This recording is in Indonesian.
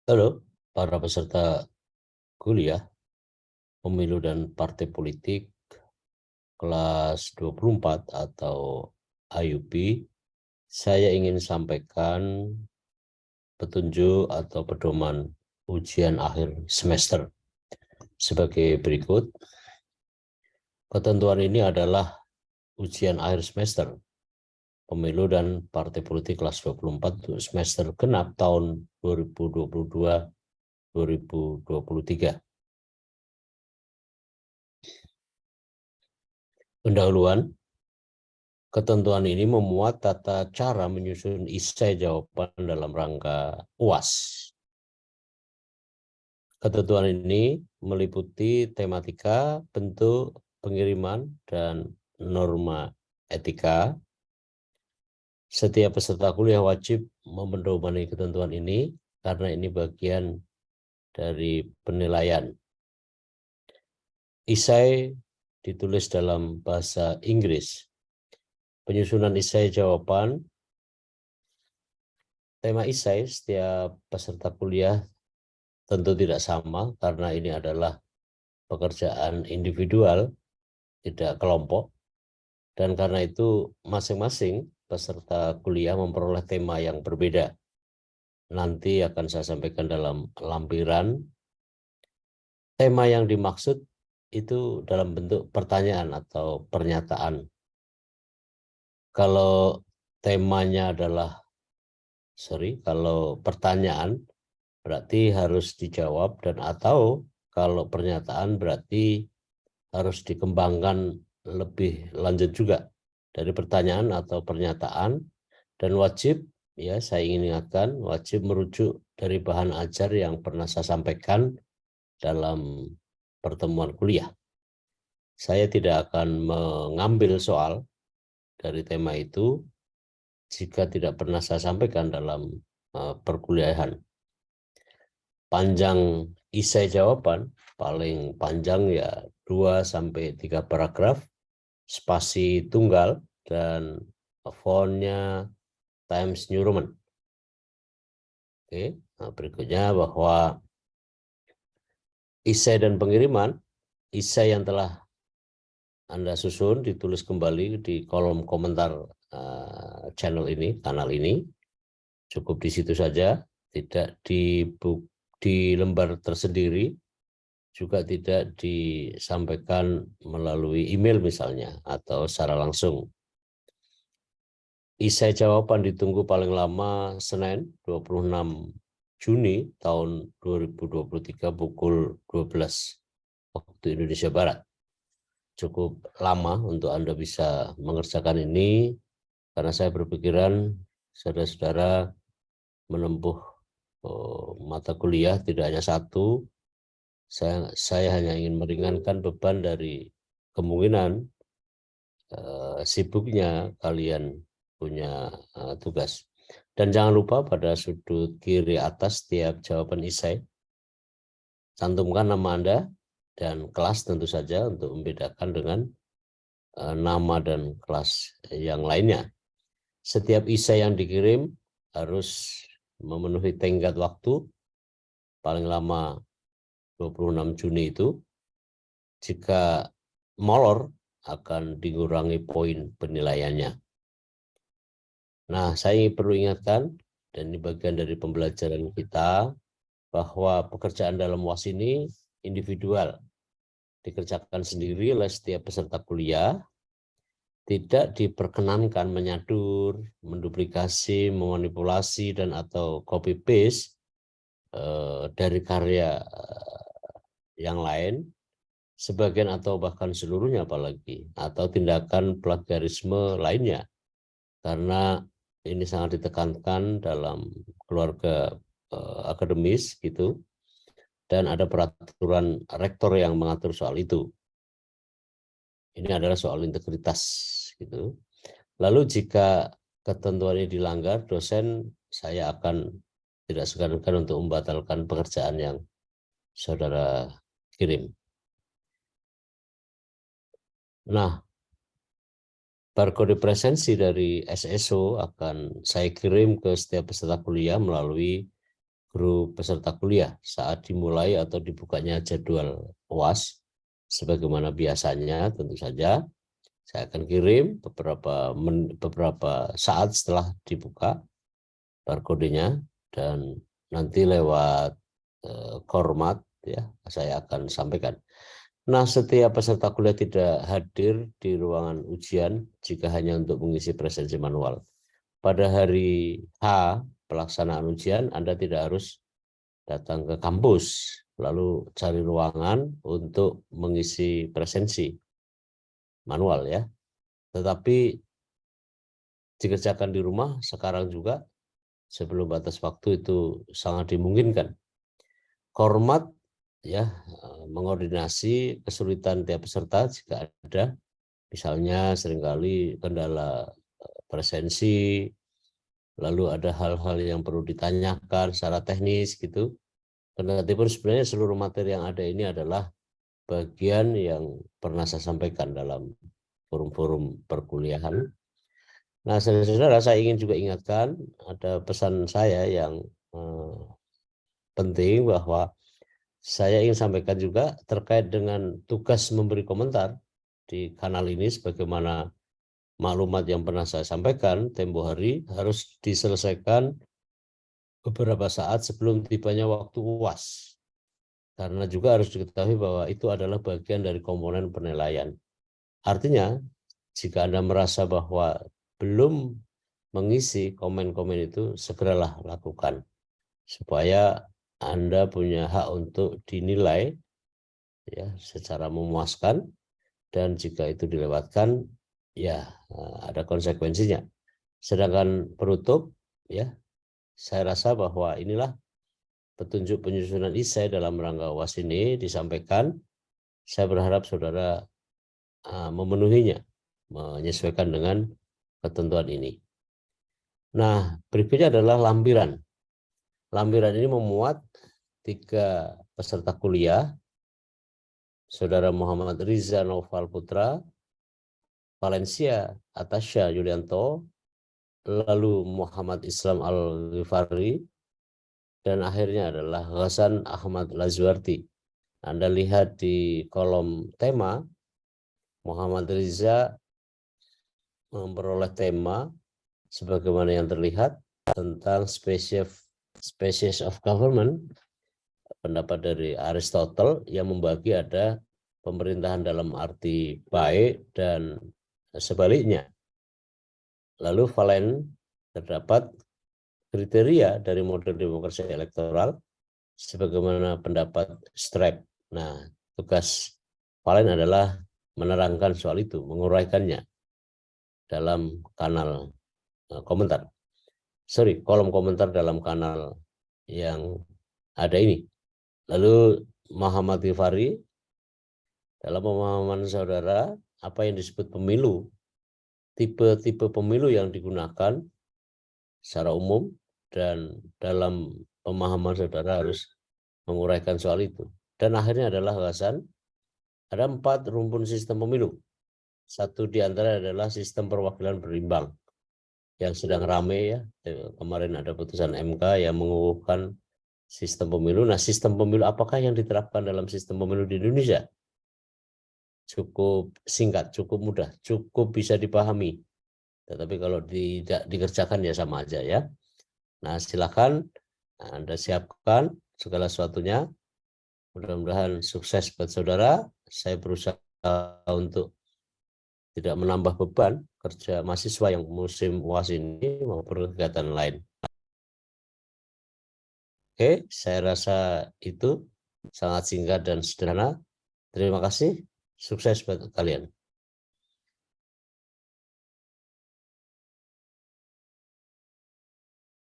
Halo, para peserta kuliah Pemilu dan Partai Politik kelas 24 atau IUP. Saya ingin sampaikan petunjuk atau pedoman ujian akhir semester sebagai berikut. Ketentuan ini adalah ujian akhir semester Pemilu dan Partai Politik kelas 24 untuk semester genap tahun 2022-2023. Pendahuluan, ketentuan ini memuat tata cara menyusun esai jawaban dalam rangka UAS. Ketentuan ini meliputi tematika, bentuk, pengiriman, dan norma etika. Setiap peserta kuliah wajib memedomani ketentuan ini karena ini bagian dari penilaian. Esai ditulis dalam bahasa Inggris. Penyusunan esai jawaban. Tema esai setiap peserta kuliah tentu tidak sama karena ini adalah pekerjaan individual, tidak kelompok. Dan karena itu masing-masing peserta kuliah memperoleh tema yang berbeda. Nanti akan saya sampaikan dalam lampiran. Tema yang dimaksud itu dalam bentuk pertanyaan atau pernyataan. Kalau temanya adalah, kalau pertanyaan berarti harus dijawab, dan atau kalau pernyataan berarti harus dikembangkan lebih lanjut juga dari pertanyaan atau pernyataan, dan wajib, ya saya ingin ingatkan, wajib merujuk dari bahan ajar yang pernah saya sampaikan dalam pertemuan kuliah. Saya tidak akan mengambil soal dari tema itu jika tidak pernah saya sampaikan dalam perkuliahan. Panjang esai jawaban paling panjang ya 2-3 paragraf, spasi tunggal, dan fontnya Times New Roman. Oke, nah berikutnya bahwa esai dan pengiriman, esai yang telah Anda susun ditulis kembali di kolom komentar channel ini, kanal ini. Cukup di situ saja, tidak di lembar tersendiri, juga tidak disampaikan melalui email misalnya atau secara langsung. Esai jawaban ditunggu paling lama Senin 26 Juni tahun 2023 pukul 12 waktu Indonesia Barat. Cukup lama untuk Anda bisa mengerjakan ini, karena saya berpikiran saudara-saudara menempuh mata kuliah tidak hanya satu. Saya hanya ingin meringankan beban dari kemungkinan sibuknya kalian punya tugas. Dan jangan lupa pada sudut kiri atas tiap jawaban esai, cantumkan nama Anda dan kelas tentu saja untuk membedakan dengan nama dan kelas yang lainnya. Setiap esai yang dikirim harus memenuhi tenggat waktu paling lama 26 Juni itu. Jika molor akan dikurangi poin penilaiannya. Nah, saya perlu ingatkan, dan ini bagian dari pembelajaran kita, bahwa pekerjaan dalam UAS ini individual, dikerjakan sendiri oleh setiap peserta kuliah, tidak diperkenankan menyadur, menduplikasi, memanipulasi, dan atau copy paste dari karya yang lain, sebagian atau bahkan seluruhnya apalagi, atau tindakan plagiarisme lainnya, karena ini sangat ditekankan dalam keluarga akademis gitu, dan ada peraturan rektor yang mengatur soal itu. Ini adalah soal integritas gitu. Lalu jika ketentuan ini dilanggar, dosen saya akan tidak segan-segan untuk membatalkan pekerjaan yang saudara kirim. Nah, barcode presensi dari SSO akan saya kirim ke setiap peserta kuliah melalui grup peserta kuliah saat dimulai atau dibukanya jadwal UAS. Sebagaimana biasanya tentu saja saya akan kirim beberapa saat setelah dibuka barcode-nya, dan nanti lewat Kormat ya saya akan sampaikan. Nah, setiap peserta kuliah tidak hadir di ruangan ujian jika hanya untuk mengisi presensi manual. Pada hari H pelaksanaan ujian, Anda tidak harus datang ke kampus lalu cari ruangan untuk mengisi presensi manual ya. Tetapi dikerjakan di rumah sekarang juga sebelum batas waktu itu sangat dimungkinkan. Kormat ya mengordinasi kesulitan tiap peserta jika ada, misalnya seringkali kendala presensi, lalu ada hal-hal yang perlu ditanyakan secara teknis gitu. Kendati pun sebenarnya seluruh materi yang ada ini adalah bagian yang pernah saya sampaikan dalam forum-forum perkuliahan. Nah, saudara-saudara, saya ingin juga ingatkan ada pesan saya yang penting bahwa saya ingin sampaikan juga terkait dengan tugas memberi komentar di kanal ini, sebagaimana maklumat yang pernah saya sampaikan tempo hari harus diselesaikan beberapa saat sebelum tibanya waktu UAS. Karena juga harus diketahui bahwa itu adalah bagian dari komponen penilaian. Artinya, jika Anda merasa bahwa belum mengisi komen-komen itu, segeralah lakukan. Supaya Anda punya hak untuk dinilai ya secara memuaskan, dan jika itu dilewatkan ya ada konsekuensinya. Sedangkan penutup ya, saya rasa bahwa inilah petunjuk penyusunan esai dalam rangka UAS ini disampaikan. Saya berharap saudara memenuhinya, menyesuaikan dengan ketentuan ini. Nah, berikutnya adalah lampiran. Lampiran ini memuat 3 peserta kuliah, Saudara Muhammad Riza Noval Putra, Valencia Atasha Yulianto, lalu Muhammad Islam Al-Ghifari, dan akhirnya adalah Hasan Ahmad Lazwarti. Anda lihat di kolom tema, Muhammad Riza memperoleh tema sebagaimana yang terlihat tentang species of government, pendapat dari Aristotle yang membagi ada pemerintahan dalam arti baik dan sebaliknya. Lalu Valen terdapat kriteria dari model demokrasi elektoral sebagaimana pendapat Strap. Nah, tugas Valen adalah menerangkan soal itu, menguraikannya dalam kanal komentar. Kolom komentar dalam kanal yang ada ini. Lalu Muhammad Ghifari, dalam pemahaman saudara, apa yang disebut pemilu, tipe-tipe pemilu yang digunakan secara umum, dan dalam pemahaman saudara harus menguraikan soal itu. Dan akhirnya adalah Hasan, ada 4 rumpun sistem pemilu. Satu di antara adalah sistem perwakilan berimbang yang sedang ramai ya. Kemarin ada putusan MK yang mengukuhkan sistem pemilu. Nah, sistem pemilu apakah yang diterapkan dalam sistem pemilu di Indonesia? Cukup singkat, cukup mudah, cukup bisa dipahami. Tetapi kalau tidak dikerjakan ya sama aja ya. Nah, silakan Anda siapkan segala sesuatunya. Mudah-mudahan sukses buat saudara. Saya berusaha untuk tidak menambah beban kerja mahasiswa yang musim UAS ini maupun kegiatan lain. Oke, saya rasa itu sangat singkat dan sederhana. Terima kasih. Sukses buat kalian.